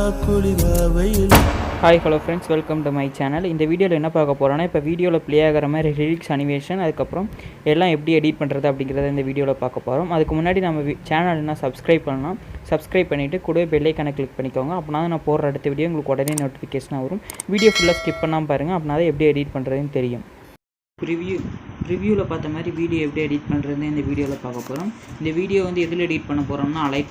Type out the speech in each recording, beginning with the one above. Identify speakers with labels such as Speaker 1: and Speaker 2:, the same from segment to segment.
Speaker 1: Hi hello friends, welcome to my channel. இந்த வீடியோவில் என்ன பார்க்க போகிறோன்னா, இப்போ வீடியோவில் ப்ளே ஆகிற மாதிரி லிரிக்ஸ், அனிமேஷன், அதுக்கப்புறம் எல்லாம் எப்படி எடிட் பண்ணுறது அப்படிங்கிறத இந்த வீடியோவில் பார்க்க போகிறோம். அதுக்கு முன்னாடி நம்ம சேனல் என்ன சப்ஸ்கிரைப் பண்ணலாம், சப்ஸ்கிரைப் பண்ணிவிட்டு கூட பெல் ஐக்கானை கிளிக் பண்ணிக்கோங்க. அப்படின்னா நான் போடுற அடுத்த வீடியோ உங்களுக்கு உடனே நோட்டிஃபிகேஷனாக வரும். வீடியோ ஃபுல்லாக ஸ்கிப் பண்ணாமல் பாருங்கள், அப்படின்னா தான் எப்படி எடிட் பண்ணுறதுன்னு தெரியும். ரிவ்யூவில் பார்த்த மாதிரி வீடியோ எப்படி எடிட் பண்ணுறதுன்னு இந்த வீடியோவில் பார்க்க போகிறோம். இந்த வீடியோ வந்து எதில் எடிட் பண்ண போகிறோம்னா allied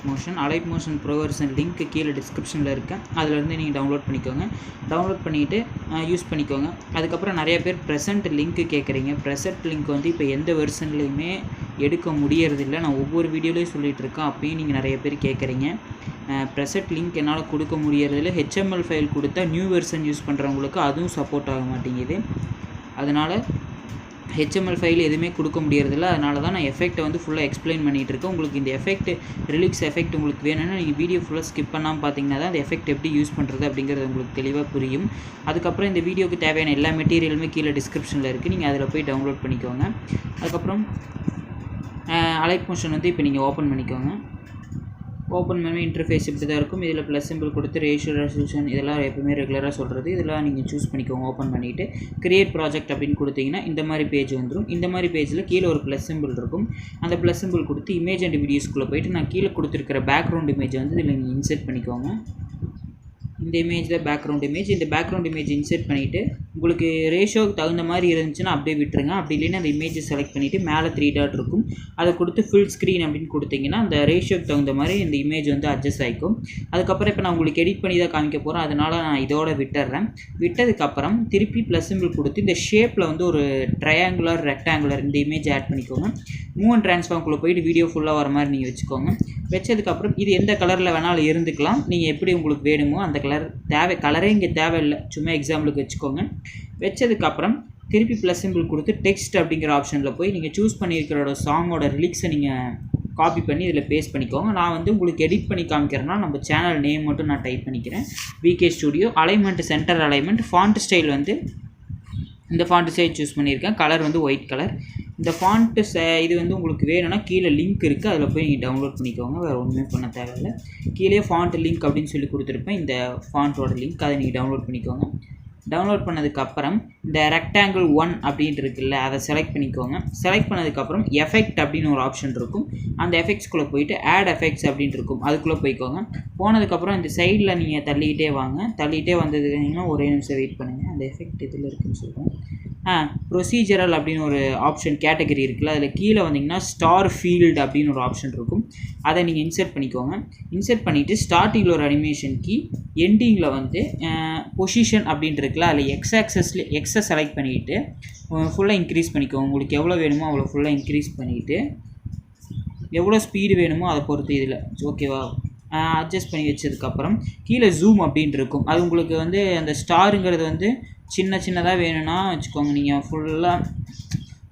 Speaker 1: motion bro version link கீழே டிஸ்கிரிப்ஷனில் இருக்கேன். அதிலேருந்து நீங்கள் டவுன்லோட் பண்ணிக்கோங்க. டவுன்லோட் பண்ணிவிட்டு யூஸ் பண்ணிக்கோங்க. அதுக்கப்புறம் நிறைய பேர் ப்ரெசென்ட் லிங்க்கு கேட்குறீங்க. ப்ரெசென்ட் லிங்க் வந்து இப்போ எந்த வெர்ஷன்லேயுமே எடுக்க முடியறதில்லை. நான் ஒவ்வொரு வீடியோலையும் சொல்லிகிட்ருக்கேன். அப்பயும் நீங்கள் நிறைய பேர் கேட்குறீங்க. ப்ரெசென்ட் லிங்க் என்னால் கொடுக்க முடியறதில்ல. HTML ஃபைல் கொடுத்தா நியூ வெர்ஷன் யூஸ் பண்ணுறவங்களுக்கு அதுவும் சப்போர்ட் ஆக மாட்டேங்குது. அதனால் HTML ஃபைல் எதுவுமே கொடுக்க முடியறதில்ல. அதனால தான் நான் எஃபெக்ட்டை வந்து ஃபுல்லாக எக்ஸ்பிளைன் பண்ணிகிட்டு இருக்கேன். உங்களுக்கு இந்த ரிலீக்ஸ் எஃபெக்ட் உங்களுக்கு வேணும்னா நீங்கள் வீடியோ ஃபுல்லாக ஸ்கிப் பண்ணாமல் பார்த்தீங்கன்னா தான் அந்த எஃபெக்ட் எப்படி யூஸ் பண்ணுறது அப்படிங்கிறது உங்களுக்கு தெளிவாக புரியும். அதுக்கப்புறம் இந்த வீடியோக்கு தேவையான எல்லா மெட்டீரியலுமே கீழே டிஸ்கிரிப்ஷனில் இருக்குது. நீங்கள் அதில் போய் டவுன்லோட் பண்ணிக்கோங்க. அதுக்கப்புறம் அலைட் மோஷன் வந்து இப்போ நீங்கள் ஓப்பன் பண்ணிக்கோங்க. ஓப்பன் பண்ணி இன்டர்ஃபேஸ் இப்படி தான் இருக்கும். இதில் ப்ளஸ் சிம்பிள் கொடுத்து ரேஷியோ, ரெசல்யூஷன் இதெல்லாம் எப்பவுமே ரெகுலராக சொல்கிறது. இதெல்லாம் நீங்கள் சூஸ் பண்ணிக்கோங்க. ஓப்பன் பண்ணிவிட்டு கிரியேட் ப்ராஜெக்ட் அப்படின்னு கொடுத்தீங்கன்னா இந்த மாதிரி பேஜ் வந்துடும். இந்த மாதிரி பேஜில் கீழே ஒரு ப்ளஸ் சிம்பிள் இருக்கும். அந்த ப்ளஸ் சிம்பிள் கொடுத்து இமேஜ் அண்ட் வீடியோஸ்குள்ளே போய்ட்டு நான் கீழே கொடுத்துருக்கிற பேக்ரவுண்ட் இமேஜை வந்து இதில் நீங்கள் இன்செர்ட் பண்ணிக்கோங்க. இந்த இமேஜ் தான் பேக்ரவுண்ட் இமேஜ். இந்த பேக்ரவுண்ட் இமேஜ் இன்செர்ட் பண்ணிவிட்டு உங்களுக்கு ரேஷியோக்கு தகுந்த மாதிரி இருந்துச்சுன்னா அப்படியே விட்டுருங்க. அப்படி இல்லைன்னா அந்த இமேஜை செலக்ட் பண்ணிவிட்டு மேலே 3 டாட் இருக்கும். அதை கொடுத்து ஃபுல் ஸ்க்ரீன் அப்படின்னு கொடுத்தீங்கன்னா அந்த ரேஷியோக்கு தகுந்த மாதிரி இந்த இமேஜ் வந்து அட்ஜஸ்ட் ஆகிக்கும். அதுக்கப்புறம் இப்போ நான் உங்களுக்கு எடிட் பண்ணி தான் காமிக்க போகிறேன். அதனால் நான் இதோட விட்டுறேன். விட்டதுக்கப்புறம் திருப்பி ப்ளஸ் சிம்பிள் கொடுத்து இந்த ஷேப்பில் வந்து ஒரு ட்ரையாங்குலர், ரெக்டாங்குலர் இந்த இமேஜ் ஆட் பண்ணிக்கோங்க. மூவ் அண்ட் ட்ரான்ஸ்ஃபார்ம்குள்ளே போயிட்டு வீடியோ ஃபுல்லாக வர மாதிரி நீங்கள் வச்சுக்கோங்க. வச்சதுக்கப்புறம் இது எந்த கலரில் வேணாலும் இருந்துக்கலாம். நீங்கள் எப்படி உங்களுக்கு வேணுமோ அந்த கலரே இங்கே தேவையில்லை, சும்மா எக்ஸாம்பிளுக்கு வச்சுக்கோங்க. வச்சதுக்கப்புறம் திருப்பி ப்ளஸ் சிம்பிள் கொடுத்து டெக்ஸ்ட் அப்படிங்கிற ஆப்ஷனில் போய் நீங்கள் சூஸ் பண்ணியிருக்கிற சாங்கோட ரிலீக்ஸை நீங்கள் காப்பி பண்ணி இதில் பேஸ்ட் பண்ணிக்கோங்க. நான் வந்து உங்களுக்கு எடிட் பண்ணி காமிக்கிறேன்னா நம்ம சேனல் நேம் மட்டும் நான் டைப் பண்ணிக்கிறேன், VK studio. Alignment center alignment. Font style வந்து இந்த ஃபாண்ட் ஸ்டைல் சூஸ் பண்ணியிருக்கேன். கலர் வந்து ஒயிட் கலர். இந்த ஃபாண்ட்டு இது வந்து உங்களுக்கு வேணும்னா கீழே லிங்க் இருக்குது, அதில் போய் நீங்கள் டவுன்லோட் பண்ணிக்கோங்க. வேறு ஒன்றுமே பண்ண தேவையில்லை. கீழே ஃபாண்ட் லிங்க் அப்படின்னு சொல்லி கொடுத்துருப்பேன். இந்த ஃபாண்ட்டோட லிங்க் அதை நீங்கள் டவுன்லோட் பண்ணிக்கோங்க. டவுன்லோட் பண்ணதுக்கப்புறம் இந்த ரெக்டாங்கிள் 1 அப்படின்ட்டு இருக்குல்ல, அதை செலக்ட் பண்ணிக்கோங்க. செலக்ட் பண்ணதுக்கப்புறம் எஃபெக்ட் அப்படின்னு ஒரு ஆப்ஷன் இருக்கும். அந்த எஃபெக்ட்ஸ்குள்ளே போயிட்டு ஆட் எஃபெக்ட்ஸ் அப்படின்ட்டு இருக்கும், அதுக்குள்ளே போய்க்கோங்க. போனதுக்கப்புறம் இந்த சைடில் நீங்கள் தள்ளிக்கிட்டே வாங்க. தள்ளிகிட்டே வந்ததுன்னா ஒரே நிமிஷம் வெயிட் பண்ணுங்கள். அந்த எஃபெக்ட் இதில் இருக்குதுன்னு சொல்கிறேன். ப்ரொசீஜரல் அப்படின்னு ஒரு ஆப்ஷன் கேட்டகரி இருக்குல்ல, அதில் கீழே வந்தீங்கன்னா ஸ்டார் ஃபீல்டு அப்படின்னு ஒரு ஆப்ஷன் இருக்கும். அதை நீங்கள் இன்செர்ட் பண்ணிக்கோங்க. இன்செர்ட் பண்ணிவிட்டு ஸ்டார்டிங்கில் ஒரு அனிமேஷன் கீ, எண்டிங்கில் வந்து பொசிஷன் அப்படின்ட்டு இருக்குல்ல, அதில் எக்ஸை செலக்ட் பண்ணிவிட்டு ஃபுல்லாக இன்க்ரீஸ் பண்ணிக்கோங்க. உங்களுக்கு எவ்வளோ வேணுமோ அவ்வளோ ஃபுல்லாக இன்க்ரீஸ் பண்ணிவிட்டு எவ்வளோ ஸ்பீடு வேணுமோ அதை பொறுத்து இதில் ஓகேவா அட்ஜஸ்ட் பண்ணி வச்சதுக்கப்புறம் கீழே ஜூம் அப்படின்ட்டு இருக்கும். அது உங்களுக்கு வந்து அந்த ஸ்டாருங்கிறது வந்து சின்னதாக வேணும்னா வச்சுக்கோங்க. நீங்கள் ஃபுல்லாக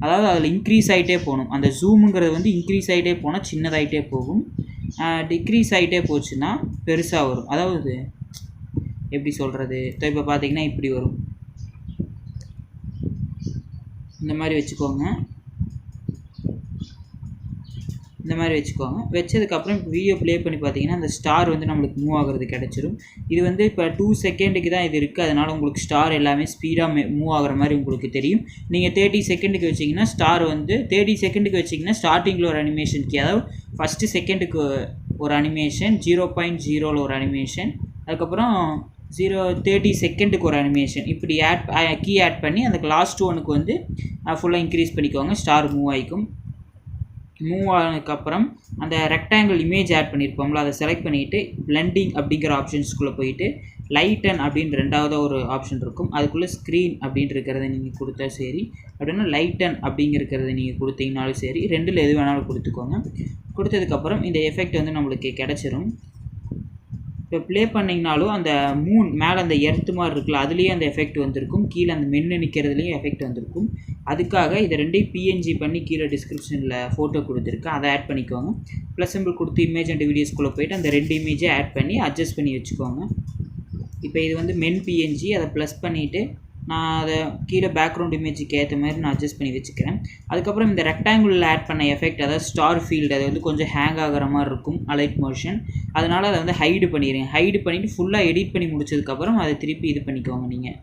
Speaker 1: அதாவது அதில் இன்க்ரீஸ் ஆகிட்டே போகணும். அந்த ஜூமுங்கிறது வந்து இன்க்ரீஸ் ஆகிட்டே போனால் சின்னதாகிட்டே போகும். டிக்ரீஸ் ஆகிட்டே போச்சுன்னா பெருசாக வரும். அதாவது எப்படி சொல்கிறது, இப்போ பார்த்தீங்கன்னா இப்படி வரும். இந்த மாதிரி வச்சுக்கோங்க. வச்சதுக்கப்புறம் இப்போ வீடியோ ப்ளே பண்ணி பார்த்தீங்கன்னா அந்த ஸ்டார் வந்து நம்மளுக்கு மூவ் ஆகிறது கிடச்சிரும். இது வந்து இப்போ 2 செகண்டுக்கு தான் இது இருக்குது. அதனால் உங்களுக்கு ஸ்டார் எல்லாமே ஸ்பீடாக மூவ் ஆகிற மாதிரி உங்களுக்கு தெரியும். நீங்கள் 30 செகண்டுக்கு வச்சிங்கன்னா ஸ்டார் வந்து 30 செகண்டுக்கு வச்சிங்கன்னா ஸ்டார்டிங்கில் ஒரு அனிமேஷனுக்கு, அதாவது ஃபஸ்ட்டு செகண்டுக்கு ஒரு அனிமேஷன், 0.0ல் ஒரு அனிமேஷன், அதுக்கப்புறம் 30 செகண்டுக்கு ஒரு அனிமேஷன், இப்படி கீ ஆட் பண்ணி அந்த லாஸ்ட் ஒனுக்கு வந்து ஃபுல்லாக இன்க்ரீஸ் பண்ணிக்கோங்க. ஸ்டார் மூவ் ஆகிக்கும். மூவ் ஆனதுக்கப்புறம் அந்த ரெக்டாங்கிள் இமேஜ் ஆட் பண்ணியிருப்போம்ல, அதை செலக்ட் பண்ணிவிட்டு பிளெண்டிங் அப்படிங்கிற ஆப்ஷன்ஸ்குள்ளே போயிட்டு லைட்டன் அப்படின்னு ரெண்டாவது ஒரு ஆப்ஷன் இருக்கும். அதுக்குள்ளே ஸ்க்ரீன் அப்படின்னு இருக்கிறத நீங்கள் கொடுத்தா சரி, அப்படின்னா லைட்டன் அப்படிங்கிறத நீங்கள் கொடுத்தீங்கனாலும் சரி, ரெண்டில் எது வேணாலும் கொடுத்துக்கோங்க. கொடுத்ததுக்கப்புறம் இந்த எஃபெக்ட் வந்து நம்மளுக்கு கிடச்சிரும். இப்போ ப்ளே பண்ணிங்கனாலும் அந்த மூன் மேலே அந்த எர்த்து மாதிரி இருக்குல்ல, அதுலேயே அந்த எஃபெக்ட் வந்திருக்கும். கீழே அந்த மென்னு நிற்கிறதுலேயும் எஃபெக்ட் வந்திருக்கும். அதுக்காக இதை ரெண்டையும் PNG பண்ணி கீழே டிஸ்கிரிப்ஷனில் ஃபோட்டோ கொடுத்துருக்கேன், அதை ஆட் பண்ணிக்கோங்க. ப்ளஸ் சிம்பிள் கொடுத்து இமேஜ் அண்ட் வீடியோஸ்குள்ளே போய்ட்டு அந்த 2 இமேஜை ஆட் பண்ணி அட்ஜஸ்ட் பண்ணி வச்சுக்கோங்க. இப்போ இது வந்து மென் PNG, அதை ப்ளஸ் பண்ணிவிட்டு நான் அதை கீழே பேக்ரவுண்ட் இமேஜுக்கு ஏற்ற மாதிரி நான் அட்ஜஸ்ட் பண்ணி வச்சுக்கிறேன். அதுக்கப்புறம் இந்த ரெக்டாங்கிளில் ஆட் பண்ண எஃபெக்ட், அதாவது ஸ்டார் ஃபீல்டு, அது வந்து கொஞ்சம் ஹேங் ஆகிற மாதிரி இருக்கும் அலைட் மோஷன். அதனால் அதை வந்து ஹைடு பண்ணிடுங்க. ஹைடு பண்ணிவிட்டு ஃபுல்லாக எடிட் பண்ணி முடிச்சதுக்கப்புறம் அதை திருப்பி இது பண்ணிக்கோங்க. நீங்கள்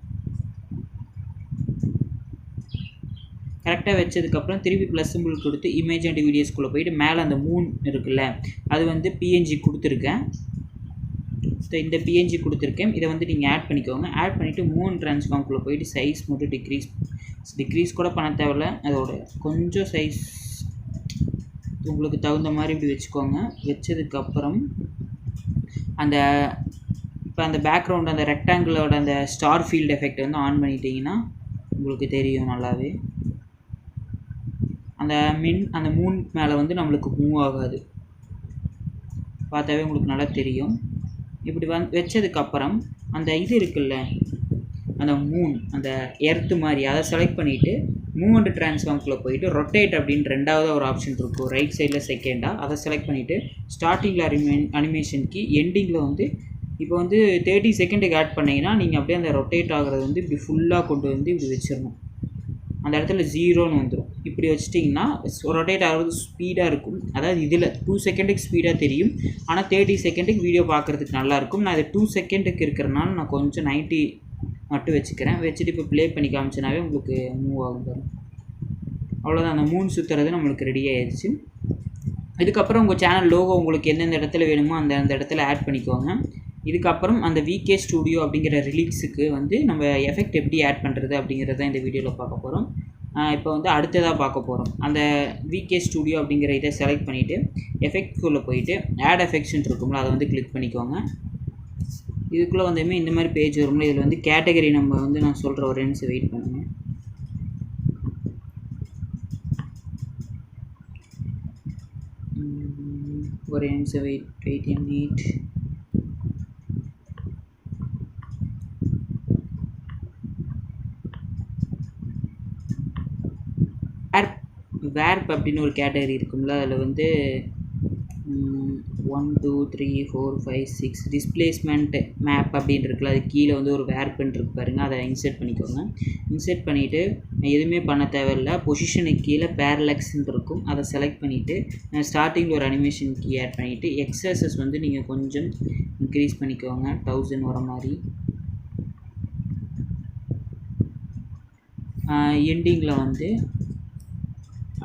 Speaker 1: கரெக்டாக வச்சதுக்கப்புறம் திருப்பி ப்ளஸ் சிம்பிள் கொடுத்து இமேஜ் அண்ட் வீடியோஸ்குள்ளே போயிட்டு மேலே அந்த மூன் இருக்குல்ல, அது வந்து பிஎன்ஜி கொடுத்துருக்கேன். ஸோ இந்த பிஎன்ஜி கொடுத்துருக்கேன். இதை வந்து நீங்கள் ஆட் பண்ணிக்கோங்க. ஆட் பண்ணிவிட்டு மூன் ட்ரான்ஸ்ஃபார்ம்குள்ளே போயிட்டு சைஸ் மட்டும் டிக்ரீஸ் கூட பண்ண தேவையில்ல. அதோட கொஞ்சம் சைஸ் உங்களுக்கு தகுந்த மாதிரி இப்படி வச்சுக்கோங்க. வச்சதுக்கப்புறம் அந்த இப்போ அந்த பேக்ரவுண்ட் அந்த ரெக்டாங்கிளோட அந்த ஸ்டார் ஃபீல்டு எஃபெக்ட் வந்து ஆன் பண்ணிட்டீங்கன்னா உங்களுக்கு தெரியும் நல்லாவே. அந்த மூன் மேலே வந்து நம்மளுக்கு மூவ் ஆகாது, பார்த்தாவே உங்களுக்கு நல்லா தெரியும். இப்படி வச்சதுக்கப்புறம் அந்த இது இருக்குல்ல, அந்த மூன் அந்த எர்த்து மாதிரி, அதை செலக்ட் பண்ணிவிட்டு மூவ் அண்ட் ட்ரான்ஸ்ஃபார்ம்குள்ளே போயிட்டு ரொட்டேட் அப்படின்னு ரெண்டாவது ஒரு ஆப்ஷன் இருக்கும் ரைட் சைடில் செகண்டாக. அதை செலக்ட் பண்ணிவிட்டு ஸ்டார்டிங்கில் அனிமேஷனுக்கு எண்டிங்கில் வந்து இப்போ வந்து 30 செகண்டுக்கு ஆட் பண்ணிங்கன்னா நீங்கள் அப்படியே அந்த ரொட்டேட் ஆகிறது வந்து இப்படி ஃபுல்லாக கொண்டு வந்து இப்படி வச்சிடணும். அந்த இடத்துல 0ன்னு வந்துடும். இப்படி வச்சிட்டிங்கன்னா ரொட்டேட் ஆகிறது ஸ்பீடாக இருக்கும். அதாவது இதில் 2 செகண்டுக்கு ஸ்பீடாக தெரியும், ஆனால் 30 செகண்டுக்கு வீடியோ பார்க்குறதுக்கு நல்லாயிருக்கும். நான் இது 2 செகண்டுக்கு இருக்கிறனால நான் கொஞ்சம் 90 மட்டும் வச்சுக்கிறேன். வச்சுட்டு இப்போ ப்ளே பண்ணி காமிச்சனாவே உங்களுக்கு மூவ் ஆகும் பாருங்க. அவ்வளோதான், அந்த மூணு சுற்றுறது நம்மளுக்கு ரெடி ஆகிடுச்சு. இதுக்கப்புறம் உங்கள் சேனல் லோகோ உங்களுக்கு எந்தெந்த இடத்துல வேணுமோ அந்த இடத்துல ஆட் பண்ணிக்கோங்க. இதுக்கப்புறம் அந்த விகே ஸ்டூடியோ அப்படிங்கிற ரிலீக்ஸுக்கு வந்து நம்ம எஃபெக்ட் எப்படி ஆட் பண்ணுறது அப்படிங்கிறத இந்த வீடியோவில் பார்க்க போகிறோம். இப்போ வந்து அடுத்ததாக பார்க்க போகிறோம். அந்த விகே ஸ்டூடியோ அப்படிங்கிற இதை செலக்ட் பண்ணிவிட்டு எஃபெக்ட்குள்ளே போயிட்டு ஆட் எஃபெக்ட்ஸ்ன்னு இருக்கும்ல, அதை வந்து கிளிக் பண்ணிக்கோங்க. இதுக்குள்ளே வந்துமே இந்த மாதிரி பேஜ் வரும்ல, இதில் வந்து கேட்டகரி நம்ம வந்து நான் சொல்கிற ஒரு நிமிஷம் வெயிட் பண்ணுங்கள். ஒரு நிமிஷம் வெயிட் நீட். வேர்ப் அப்படின்னு ஒரு கேட்டகரி இருக்கும்ல, அதில் வந்து 1 2 3 4 5 6 டிஸ்பிளேஸ்மெண்ட் மேப் அப்படின்னு இருக்குல்ல, அது கீழே வந்து ஒரு வேர்ப்புன்னு இருக்கு பாருங்கள், அதை இன்சர்ட் பண்ணிக்கோங்க. இன்சர்ட் பண்ணிவிட்டு எதுவுமே பண்ண தேவையில்லை, பொசிஷனுக்கு கீழே பேரலக்ஸ்ன்னு இருக்கும், அதை செலக்ட் பண்ணிவிட்டு ஸ்டார்டிங்கில் ஒரு அனிமேஷன் கீ ஆட் பண்ணிவிட்டு எக்ஸசஸ் வந்து நீங்கள் கொஞ்சம் இன்க்ரீஸ் பண்ணிக்கோங்க, 1000 வர மாதிரி. எண்டிங்கில் வந்து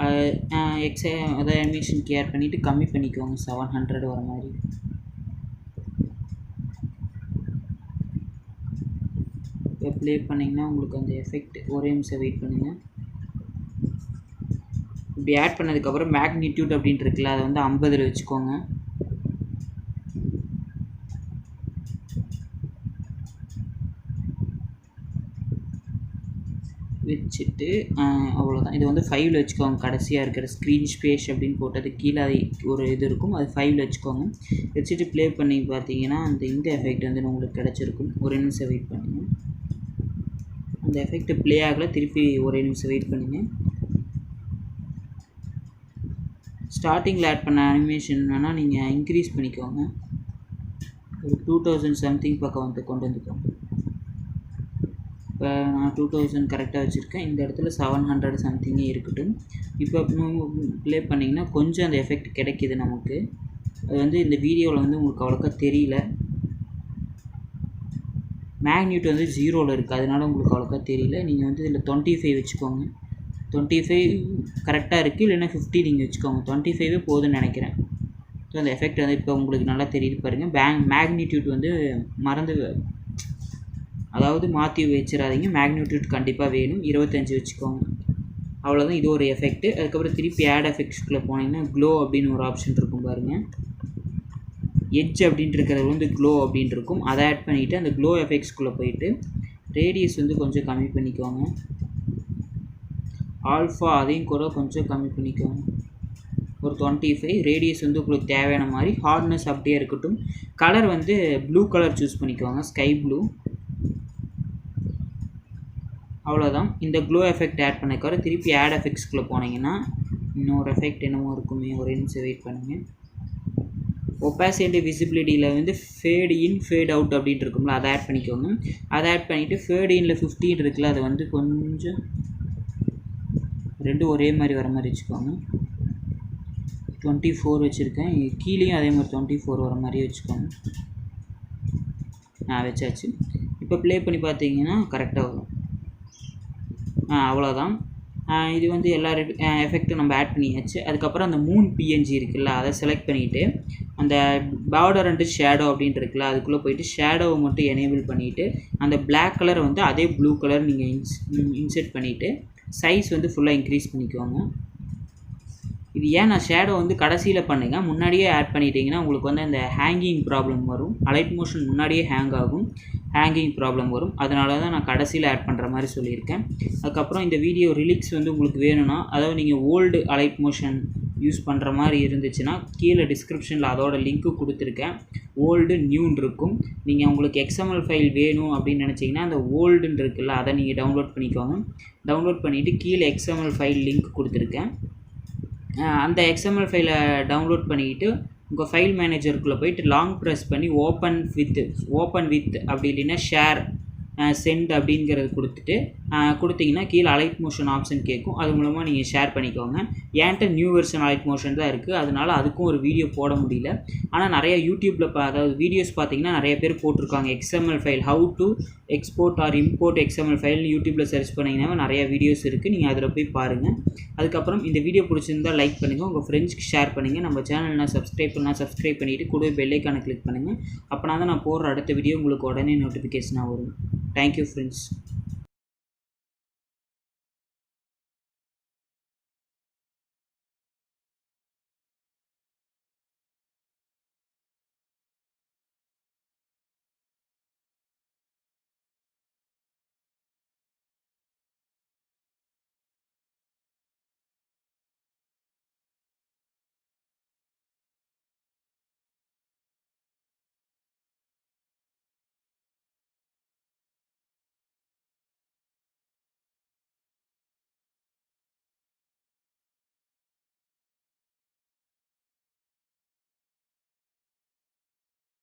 Speaker 1: அதை அனிமேஷன் கேர் பண்ணிவிட்டு கம்மி பண்ணிக்கோங்க, 700 வர மாதிரி. இப்போ ப்ளே பண்ணிங்கன்னா உங்களுக்கு அந்த எஃபெக்ட், ஒரே நிமிஷம் வெயிட் பண்ணுங்கள். இப்படி ஆட் பண்ணதுக்கப்புறம் மேக்னிடியூட் அப்படின்ட்டு இருக்குல்ல, அதை வந்து 50 வச்சுக்கோங்க. வச்சுட்டு அவ்வளோதான். இது வந்து 5 வச்சுக்கோங்க. கடைசியாக இருக்கிற ஸ்க்ரீன் ஸ்பேஸ் அப்படின்னு போட்டது கீழே அது ஒரு இது இருக்கும், அது 5 வச்சுக்கோங்க. வச்சுட்டு ப்ளே பண்ணி பார்த்தீங்கன்னா இந்த எஃபெக்ட் வந்து உங்களுக்கு கிடச்சிருக்கும். ஒரு நிமிஷம் வெயிட் பண்ணுங்கள். அந்த எஃபெக்ட் ப்ளே ஆகலை, திருப்பி ஒரு நிமிஷம் வெயிட் பண்ணுங்கள். ஸ்டார்டிங்கில் ஆட் பண்ண அனிமேஷன் வேணால் நீங்கள் இன்க்ரீஸ் பண்ணிக்கோங்க, ஒரு 2000 சம்திங் பக்கம் வந்து கொண்டு வந்துக்கோங்க. இப்போ நான் 2000 கரெக்டாக வச்சுருக்கேன். இந்த இடத்துல 700 சம்திங்கே இருக்கட்டும். இப்போ ப்ளே பண்ணிங்கன்னா கொஞ்சம் அந்த எஃபெக்ட் கிடைக்கிது நமக்கு. அது வந்து இந்த வீடியோவில் வந்து உங்களுக்கு அவ்வளோக்கா தெரியல. மேக்னியூட் வந்து 0ல் இருக்குது, அதனால உங்களுக்கு அவ்வளோக்கா தெரியல. நீங்கள் வந்து இதில் 25 வச்சுக்கோங்க. 25 கரெக்டாக இருக்குது, இல்லைன்னா 50 நீங்கள் வச்சுக்கோங்க. 25 போதும்னு நினைக்கிறேன். ஸோ அந்த எஃபெக்ட் வந்து இப்போ உங்களுக்கு நல்லா தெரியுது பாருங்கள். மேக்னிடியூட் வந்து அதாவது மாற்றி வச்சிடாதீங்க, மேக்னிடியூட் கண்டிப்பாக வேணும். 25 வச்சுக்கோங்க. அவ்வளோதான், இது ஒரு எஃபெக்ட்டு. அதுக்கப்புறம் திருப்பி ஆட் எஃபெக்ட்ஸ்குள்ளே போனீங்கன்னா க்ளோ அப்படின்னு ஒரு ஆப்ஷன் இருக்கும் பாருங்கள். எட்ஜ் அப்படின்ட்டு இருக்கிறது வந்து க்ளோ அப்படின்ட்டு இருக்கும், அதை ஆட் பண்ணிவிட்டு அந்த க்ளோ எஃபெக்ட்ஸ்குள்ளே போயிட்டு ரேடியஸ் வந்து கொஞ்சம் கம்மி பண்ணிக்கோங்க. ஆல்ஃபா அதையும் கூட கொஞ்சம் கம்மி பண்ணிக்கோங்க, ஒரு 25. ரேடியஸ் வந்து உங்களுக்கு தேவையான மாதிரி. ஹார்ட்னஸ் அப்படியே இருக்கட்டும். கலர் வந்து ப்ளூ கலர் சூஸ் பண்ணிக்கோங்க, ஸ்கை ப்ளூ. அவ்வளோதான். இந்த க்ளோ எஃபெக்ட் ஆட் பண்ணிக்கோங்க. திருப்பி ஆட் எஃபெக்ட்ஸ்குள்ளே போனீங்கன்னா இன்னொரு எஃபெக்ட் என்னமோ இருக்குமே, ஒரு நிமிஷம் வெயிட் பண்ணுங்கள். ஒப்பாசிட்டி விசிபிலிட்டியில் வந்து ஃபேட் இன் ஃபேட் அவுட் அப்படின்ட்டு இருக்கும்ல, அதை ஆட் பண்ணிக்கோங்க. அதை ஆட் பண்ணிவிட்டு ஃபேட் இனில் 15 இருக்குல்ல, அதை வந்து கொஞ்சம் ரெண்டும் ஒரே மாதிரி வர மாதிரி வச்சுக்கோங்க. 24 வச்சுருக்கேன், கீழேயும் அதே மாதிரி 24 வர மாதிரியே வச்சுக்கோங்க. வச்சாச்சு. இப்போ ப்ளே பண்ணி பார்த்தீங்கன்னா கரெக்டாக வரும். அவ்வளோதான். இது வந்து எல்லா எஃபெக்ட்டும் நம்ம ஆட் பண்ணியாச்சு. அதுக்கப்புறம் அந்த மூன் பிஎன்ஜி இருக்குல்ல, அதை செலக்ட் பண்ணிவிட்டு அந்த பார்டர் அண்ட் ஷேடோ அப்படின்ட்டு இருக்குல்ல, அதுக்குள்ளே போயிட்டு ஷேடோவை மட்டும் எனேபிள் பண்ணிவிட்டு அந்த பிளாக் கலரை வந்து அதே ப்ளூ கலர் நீங்கள் இன்செர்ட் பண்ணிவிட்டு சைஸ் வந்து ஃபுல்லாக இன்க்ரீஸ் பண்ணிக்கோங்க. இது ஏன் நான் ஷேடோ வந்து கடைசியில் பண்ணுங்கள், முன்னாடியே ஆட் பண்ணிட்டீங்கன்னா உங்களுக்கு வந்து அந்த ஹேங்கிங் ப்ராப்ளம் வரும். அலைட் மோஷன் முன்னாடியே ஹேங்கிங் ப்ராப்ளம் வரும். அதனால தான் நான் கடைசியில் ஆட் பண்ணுற மாதிரி சொல்லியிருக்கேன். அதுக்கப்புறம் இந்த வீடியோ ரிலீக்ஸ் வந்து உங்களுக்கு வேணும்னா, அதாவது நீங்கள் ஓல்டு அலைட் மோஷன் யூஸ் பண்ணுற மாதிரி இருந்துச்சுன்னா கீழே டிஸ்கிரிப்ஷனில் அதோட லிங்க்கு கொடுத்துருக்கேன். ஓல்டு நியூன்னு இருக்கும். நீங்கள் உங்களுக்கு XML ஃபைல் வேணும் அப்படின்னு நினச்சிங்கன்னா அந்த ஓல்டுன்னு இருக்குல்ல, அதை நீங்கள் டவுன்லோட் பண்ணிக்கோங்க. டவுன்லோட் பண்ணிவிட்டு கீழே XML ஃபைல் லிங்க் கொடுத்துருக்கேன். அந்த XML ஃபைலை டவுன்லோட் பண்ணிக்கிட்டு உங்கள் ஃபைல் மேனேஜருக்குள்ளே போயிட்டு லாங் ப்ரெஸ் பண்ணி ஓப்பன் வித் அப்படி இல்லைன்னா ஷேர் சென்ட் அப்படிங்கிறது கொடுத்தீங்கன்னா கீழே அலைட் மோஷன் ஆப்ஷன் கேட்கும். அது மூலமாக நீங்கள் ஷேர் பண்ணிக்கோங்க. என்கிட்ட நியூ வெர்ஷன் அலைட் மோஷன் தான் இருக்குது, அதனால் அதுக்கும் ஒரு வீடியோ போட முடியல. ஆனால் நிறைய யூடியூப்பில் அதாவது வீடியோஸ் பார்த்தீங்கன்னா நிறைய பேர் போட்டிருக்காங்க XML file how to export or import XML ஃபைல்னு யூடியூப்பில் சர்ச் பண்ணிங்கன்னா நிறைய வீடியோஸ் இருக்குது, நீங்கள் அதில் போய் பாருங்கள். அதுக்கப்புறம் இந்த வீடியோ பிடிச்சிருந்தால் லைக் பண்ணுங்கள், உங்கள் ஃப்ரெண்ட்ஸ்க்கு ஷேர் பண்ணுங்கள். நம்ம சேனல்னால் சப்ஸ்கிரைப் பண்ணிவிட்டு கூட பெல் ஐக்கானை கிளிக் பண்ணுங்கள். அப்போனா தான் நான் போடுற அடுத்த வீடியோ உங்களுக்கு உடனே நோட்டிஃபிகேஷனாக வரும். Thank you friends.